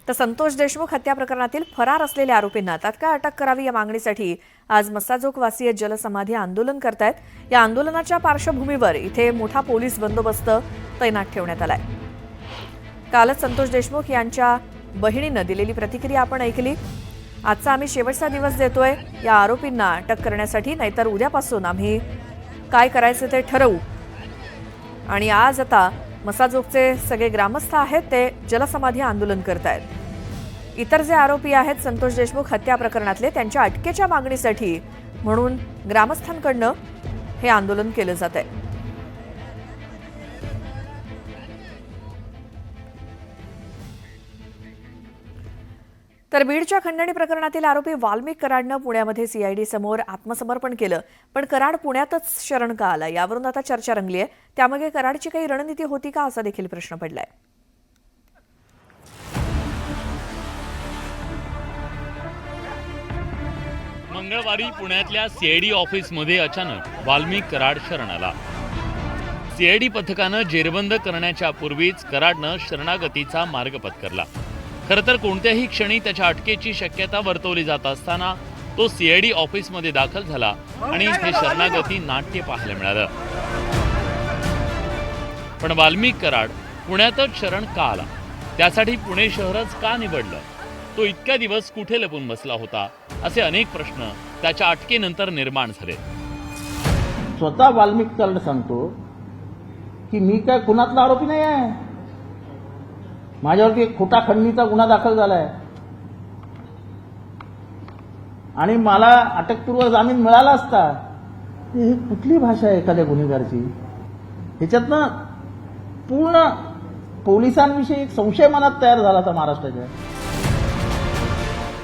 तर संतोष देशमुख हत्या प्रकरणातील फरार असलेल्या आरोपींना तात्काळ अटक करावी या मागणीसाठी आज मस्साजोगवासीय जलसमाधी आंदोलन करतायत। या आंदोलनाच्या पार्श्वभूमीवर इथे मोठा पोलीस बंदोबस्त तैनात ठेवण्यात आलाय। कालच संतोष देशमुख यांच्या बहिणीनं दिलेली प्रतिक्रिया आपण ऐकली। आजचा आम्ही शेवटचा दिवस देतोय या आरोपींना अटक करण्यासाठी, नाहीतर उद्यापासून आम्ही काय करायचं ते ठरवू। आणि आज आता मस्साजोगचे सगळे ग्रामस्थ आहेत ते जलसमाधी आंदोलन करतायत। इतर जे आरोपी आहेत संतोष देशमुख हत्या प्रकरणातले, त्यांच्या अटकेच्या मागणीसाठी म्हणून ग्रामस्थांकडनं हे आंदोलन केलं जात आहे। तर बीडच्या खंडणी प्रकरणातील आरोपी वाल्मिक कराडनं पुण्यामध्ये सीआयडी समोर आत्मसमर्पण केलं, पण कराड पुण्यातच शरण का आला यावरून आता चर्चा रंगली आहे। त्यामागे कराडची काही रणनीती होती का असा देखील प्रश्न पडलाय। मंगळवारी पुण्यातल्या सीआयडी ऑफिसमध्ये अचानक वाल्मिक कराड शरण आला। सीआयडी पथकानं जेरबंद करण्याच्या पूर्वीच कराडनं शरणागतीचा मार्ग पत्करला। खरं तर कोणत्याही क्षणी त्याच्या अटकेची शक्यता वर्तवली जात असताना तो सीआयडी ऑफिसमध्ये दाखल झाला आणि हे शरणागती नाट्य पाहायला मिळालं। पण वाल्मिक कराड पुण्यातच शरण का आला, त्यासाठी पुणे शहरच का निवडलं, तो इतक्या दिवस कुठे लपून बसला होता, असे अनेक प्रश्न त्याच्या अटकेनंतर निर्माण झाले। स्वतः वाल्मिक कराड सांगतो की मी काय खुनातला आरोपी नाही आहे, माझ्यावरती एक खोटा खंडणीचा गुन्हा दाखल झालाय आणि मला अटकपूर्व जामीन मिळाला असता। ही कुठली भाषा आहे एखाद्या गुन्हेगारची? ह्याच्यातनं पूर्ण पोलिसांविषयी एक संशय मनात तयार झाला होता महाराष्ट्राच्या।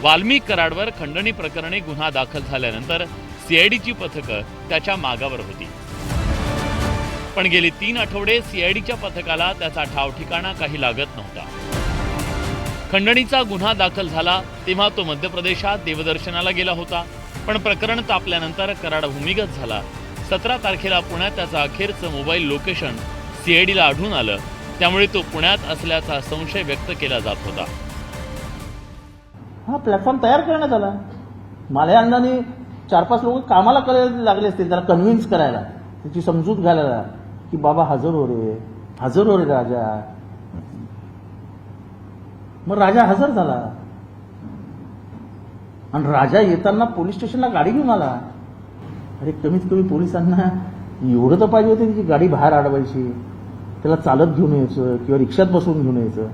वाल्मिक कराडवर खंडणी प्रकरणी गुन्हा दाखल झाल्यानंतर सीआयडीची पथकं त्याच्या मागावर होती, पण गेली 3 आठवडे सीआयडीच्या पथकाला त्याचा ठाव ठिकाणा काही लागत नव्हता। खंडणीचा गुन्हा दाखल झाला तेव्हा तो मध्य प्रदेशात देवदर्शनाला गेला होता, पण प्रकरण तापल्यानंतर कराड भूमिगत झाला। 17 तारखेला पुण्यात त्याचा अखेरचं मोबाईल लोकेशन सीआयडीला आढळून आलं, त्यामुळे तो पुण्यात असल्याचा संशय व्यक्त केला जात होता। हा प्लॅटफॉर्म तयार करण्यात आला। मालयांनी 4-5 लोक कामाला करायला लागले असतील त्याला कन्व्हिन्स करायला, त्याची समजूत घालायला की बाबा हजर हो रे राजा। मग राजा हजर झाला आणि राजा येताना पोलीस स्टेशनला गाडी घेऊन आला। अरे कमीत कमी पोलिसांना एवढं तर पाहिजे होतं, त्याची गाडी बाहेर अडवायची, त्याला चालत घेऊन यायचं किंवा रिक्षात बसवून घेऊन यायचं।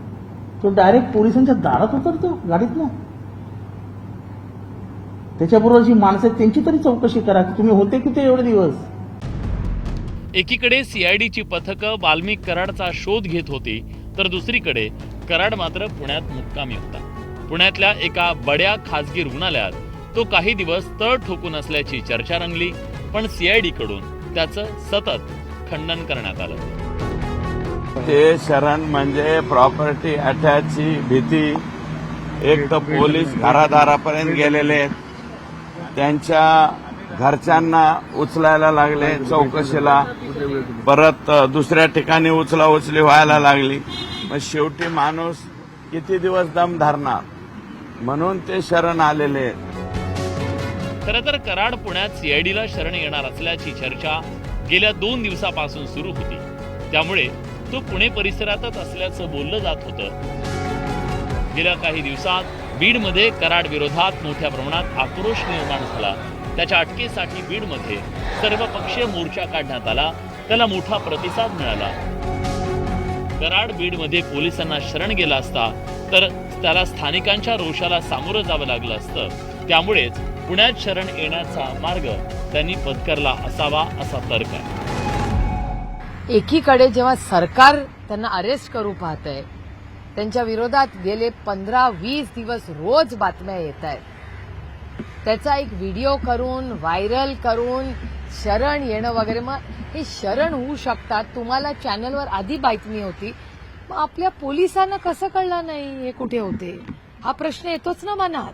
तो डायरेक्ट पोलिसांच्या दारात उतरतो गाडीतनं। त्याच्याबरोबर जी माणसं आहेत त्यांची तरी चौकशी करा की तुम्ही होते किती एवढे दिवस। एकीकडे सीआयडीची पथकं वाल्मिक कराडचा शोध घेत होती, तर दुसरीकडे कराड मात्र पुण्यात मुक्कामी होता। पुण्यातल्या एका बड्या खासगी रुग्णालयात तो काही दिवस तळ ठोकून असल्याची चर्चा रंगली, पण सीआयडी कडून त्याचं सतत खंडन करण्यात आलं। ते शरण म्हणजे प्रॉपर्टी अटॅचची भीती। एक तर पोलीस घरादारापर्यंत गेलेले, त्यांच्या घरच्यांना उचलायला लागले चौकशीला, परत दुसऱ्या ठिकाणी उचलाउचली व्हायला लागली। मग शेवटी माणूस किती दिवस दम धरणार, म्हणून ते शरण आलेले। खरं तर कराड पुण्यात सीआयडीला शरण येणार असल्याची चर्चा गेल्या 2 दिवसापासून सुरू होती, त्यामुळे तो पुणे परिसरातच असल्याचं बोललं जात होतं। गेल्या काही दिवसात बीडमध्ये कराड विरोधात मोठ्या प्रमाणात आक्रोश निर्माण झाला। त्याच्या अटकेसाठी बीडमध्ये सर्वपक्षीय मोर्चा काढण्यात आला, त्याला मोठा प्रतिसाद मिळाला। कराड बीडमध्ये पोलिसांना शरण गेला असता तर त्याला स्थानिकांच्या रोषाला सामोरं जावं लागलं असतं, त्यामुळेच पुण्यात शरण येण्याचा मार्ग त्यांनी पत्करला असावा असा तर्क आहे। एकीकडे जेव्हा सरकार त्यांना अरेस्ट करू पाहतंय, त्यांच्या विरोधात गेले 15-20 दिवस रोज बातम्या येत आहेत, त्याचा एक व्हिडिओ करून व्हायरल करून शरण येणं वगैरे, मग हे शरण होऊ शकतात, तुम्हाला चॅनलवर आधी बातमी होती, मग आपल्या पोलिसांना कसं कळलं नाही हे कुठे होते, हा प्रश्न येतोच ना मनात।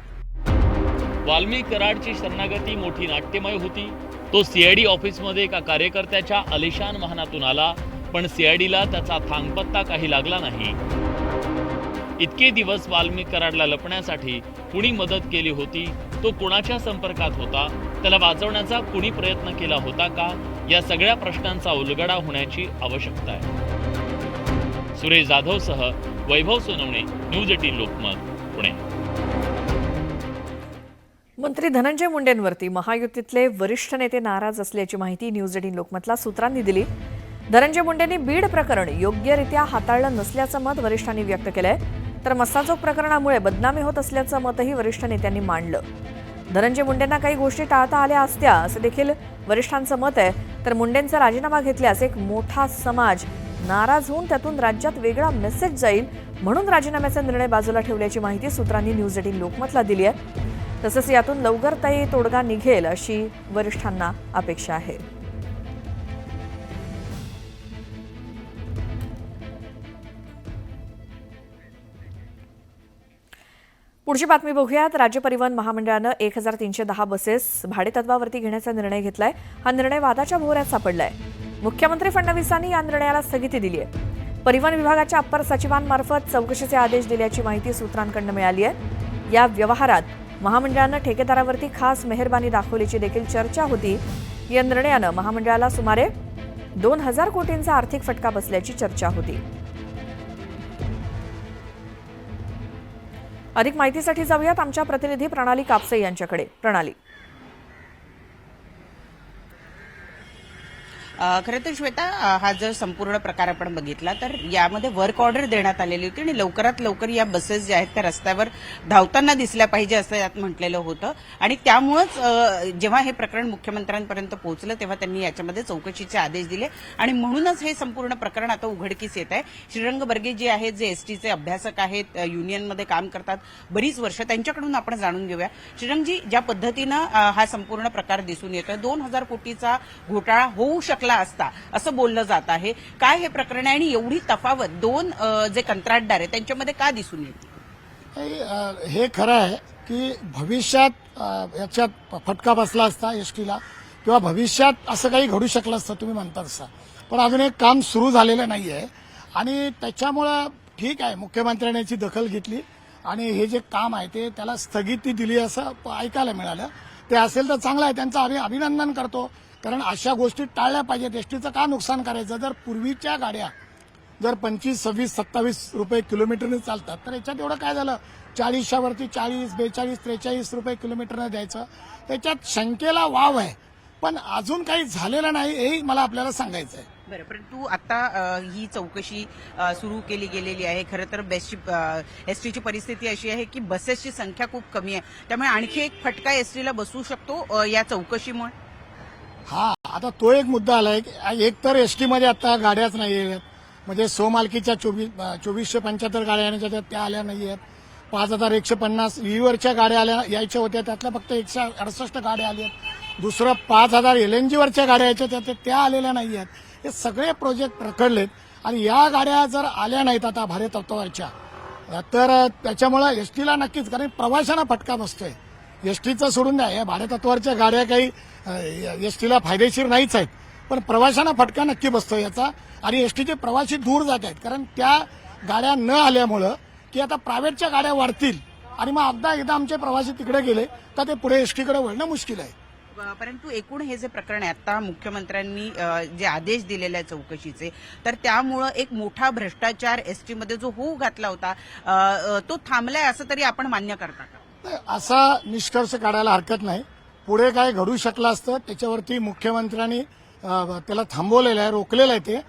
वाल्मिक कराडची शरणागती मोठी नाट्यमय होती। तो सीआयडी ऑफिसमध्ये एका कार्यकर्त्याच्या आलिशान वाहनातून आला, पण सीआयडीला त्याचा थांगपत्ता काही लागला नाही। इतके दिवस वाल्मिक कराडला लपण्यासाठी कुणी मदत केली होती, तो कुणाच्या संपर्कात होता, त्याला वाचवण्याचा कुणी प्रयत्न केला होता का, या सगळ्या प्रश्नांचा उलगडा होण्याची आवश्यकता आहे. सुरेश जाधवसह वैभव सोनवणे, न्यूज 18 लोकमत, पुणे. मंत्री धनंजय मुंडेंवरती महायुतीतले वरिष्ठ नेते नाराज असल्याची माहिती न्यूज 18 लोकमतला सूत्रांनी दिली. धनंजय मुंडेंनी बीड प्रकरण योग्यरित्या हाताळलं नसल्याचं मत वरिष्ठांनी व्यक्त केलंय, तर मस्साजोग प्रकरणामुळे बदनामी होत असल्याचं मतही वरिष्ठ नेत्यांनी मांडलं. धनंजय मुंडेंना काही गोष्टी टाळता आल्या असत्या असं देखील वरिष्ठांचं मत आहे. तर मुंडेंचा राजीनामा घेतल्यास एक मोठा समाज नाराज होऊन त्यातून राज्यात वेगळा मेसेज जाईल, म्हणून राजीनाम्याचा निर्णय बाजूला ठेवल्याची माहिती सूत्रांनी न्यूज 18 लोकमतला दिली आहे. तसंच यातून लवकर तोडगा निघेल अशी वरिष्ठांना अपेक्षा आहे. पुढची बातमी बघूयात. राज्य परिवहन महामंडळानं 1310 बसेस भाडेतत्वावरती घेण्याचा निर्णय घेतलाय. हा निर्णय वादाच्या भोवऱ्यात सापडलाय. मुख्यमंत्री फडणवीसांनी या निर्णयाला स्थगिती दिली आहे. परिवहन विभागाच्या अप्पर सचिवांमार्फत चौकशीचे आदेश दिल्याची माहिती सूत्रांकडून मिळाली आहे. या व्यवहारात महामंडळानं ठेकेदारावरती खास मेहरबानी दाखवल्याची देखील चर्चा होती. या निर्णयानं महामंडळाला सुमारे 2000 कोटींचा आर्थिक फटका बसल्याची चर्चा होती. अधिक माहितीसाठी जाऊयात आमच्या प्रतिनिधी प्रणाली कापसे यांच्याकडे. प्रणाली. खरं तर श्वेता, हा जर संपूर्ण प्रकार आपण बघितला तर यामध्ये वर्क ऑर्डर देण्यात आलेली होती आणि लवकरात लवकर या बसेस ज्या आहेत त्या रस्त्यावर धावताना दिसल्या पाहिजे असं यात म्हटलेलं होतं. आणि त्यामुळंच जेव्हा हे प्रकरण मुख्यमंत्र्यांपर्यंत पोहोचलं तेव्हा त्यांनी याच्यामध्ये चौकशीचे आदेश दिले आणि म्हणूनच हे संपूर्ण प्रकरण आता उघडकीस येत आहे. श्रीरंग बर्गे जे आहेत, जे एसटीचे अभ्यासक आहेत, युनियनमध्ये काम करतात बरीच वर्ष, त्यांच्याकडून आपण जाणून घेऊया. श्रीरंगजी, ज्या पद्धतीनं हा संपूर्ण प्रकार दिसून येतोय, 2000 कोटीचा घोटाळा होऊ शकला असता असं बोललं जात आहे. काय हे प्रकरण आहे आणि एवढी तफावत दोन जे कंत्राटदार आहेत त्यांच्यामध्ये का दिसून येते? हे खरं आहे की भविष्यात याच्यात फटका बसला असता एसटीला किंवा भविष्यात असं काही घडू शकलं असतं तुम्ही म्हणता तसं. पण अजून एक काम सुरू झालेलं नाही आहे आणि त्याच्यामुळं ठीक आहे, मुख्यमंत्र्यांनी याची दखल घेतली आणि हे जे काम आहे ते त्याला स्थगिती दिली असं ऐकायला मिळालं. ते असेल तर चांगलं आहे, त्यांचं आम्ही अभिनंदन करतो. कारण अशा गोष्टी टाळल्या पाहिजेत. एसटीचं का नुकसान करायचं? जर पूर्वीच्या गाड्या जर 25, 26, 27 रुपये किलोमीटरने चालतात तर याच्यात एवढं काय झालं? 40च्या वरती 40, 42, 43 रुपये किलोमीटरने द्यायचं. त्याच्यात शंकेला वाव आहे, पण अजून काही झालेलं नाही हेही मला आपल्याला सांगायचं आहे. बरं, परंतु आता ही चौकशी सुरू केली गेलेली आहे. खरं तर एसटीची परिस्थिती अशी आहे की बसेसची संख्या खूप कमी आहे, त्यामुळे आणखी एक फटका एसटीला बसू शकतो या चौकशीमुळे. हा, आता तो एक मुद्दा आलाय की एक तर एसटीमध्ये आता गाड्याच नाही आहेत. म्हणजे स्वमालकीच्या 2475 गाड्या आणि त्या आल्या नाही आहेत. 5150 व्हीवरच्या गाड्या यायच्या होत्या, त्यातल्या फक्त 168 गाड्या आल्या आहेत. दुसरं 5000 एलएनजीवरच्या गाड्या यायच्या त्या आलेल्या नाही आहेत. हे सगळे प्रोजेक्ट रखडलेत आणि या गाड्या जर आल्या नाहीत आता भाडेतत्वावरच्या तर त्याच्यामुळे एसटीला नक्कीच, कारण प्रवाशांना फटका बसतोय. एसटीचं सोडून द्या, या भाडेतत्वावरच्या गाड्या काही एसटीला फायदेशीर नाहीच आहेत, पण प्रवाशांना फटका नक्की बसतो याचा. आणि एसटीचे प्रवासी दूर जात आहेत, कारण त्या गाड्या न आल्यामुळं की आता प्रायव्हेटच्या गाड्या वाढतील आणि मग एकदा आमचे प्रवासी तिकडे गेले तर ते पुढे एसटीकडे वळणं मुश्किल आहे. परंतु एकूण हे जे प्रकरण आहे, आता मुख्यमंत्र्यांनी जे आदेश दिलेले आहेत चौकशीचे, तर त्यामुळं एक मोठा भ्रष्टाचार एसटीमध्ये जो होऊ घातला होता तो थांबलाय असं तरी आपण मान्य करता का? असा निष्कर्ष काढायला हरकत नाही. पुढे काय घडू शकलं असतं त्याच्यावरती मुख्यमंत्र्यांनी त्याला थांबवलेलं आहे, रोखलेलं आहे ते,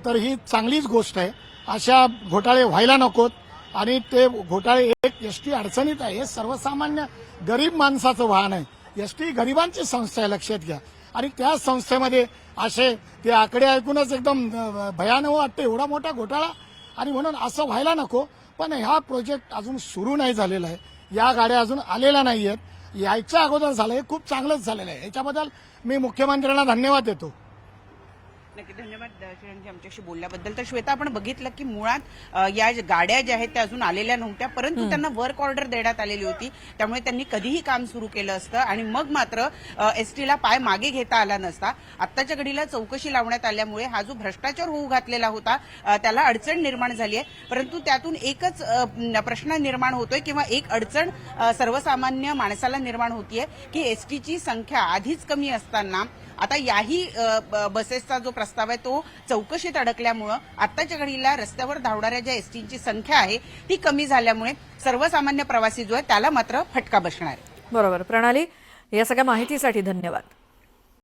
तर ही चांगलीच गोष्ट आहे. अशा घोटाळे व्हायला नकोत आणि ते घोटाळे एक एसटी अडचणीत आहे. हे सर्वसामान्य गरीब माणसाचं वाहन आहे. एसटी गरिबांची संस्था आहे, लक्षात घ्या. आणि त्या संस्थेमध्ये असे ते आकडे ऐकूनच एकदम भयानक वाटतं, एवढा मोठा घोटाळा. आणि म्हणून असं व्हायला नको. पण हा प्रोजेक्ट अजून सुरू नाही झालेला आहे, या गाड्या अजून आलेल्या नाही आहेत. याच्या अगोदर झालं, हे खूप चांगलंच झालेलं आहे. याच्याबद्दल मी मुख्यमंत्र्यांना धन्यवाद देतो. नक्की धन्यवाद श्रेयांजी आमच्याशी बोलल्याबद्दल. तर श्वेता, आपण बघितलं की मुळात या गाड्या ज्या आहेत त्या अजून आलेल्या नव्हत्या, परंतु त्यांना वर्क ऑर्डर देण्यात आलेली होती. त्यामुळे त्यांनी कधीही काम सुरू केलं असतं आणि मग मात्र एसटीला पाय मागे घेता आला नसता. आत्ताच्या घडीला चौकशी लावण्यात आल्यामुळे हा जो भ्रष्टाचार होऊ घातलेला होता त्याला अडचण निर्माण झाली आहे. परंतु त्यातून एकच प्रश्न निर्माण होतोय किंवा एक अडचण सर्वसामान्य माणसाला निर्माण होतीये की एसटीची संख्या आधीच कमी असताना आता याही बसेसचा जो प्रस्ताव आहे तो चौकशीत अडकल्यामुळं आत्ताच्या घडीला रस्त्यावर धावणाऱ्या ज्या एसटीची संख्या आहे ती कमी झाल्यामुळे सर्वसामान्य प्रवासी जो आहे त्याला मात्र फटका बसणार आहे. बरोबर. प्रणाली, या सगळ्या माहितीसाठी धन्यवाद.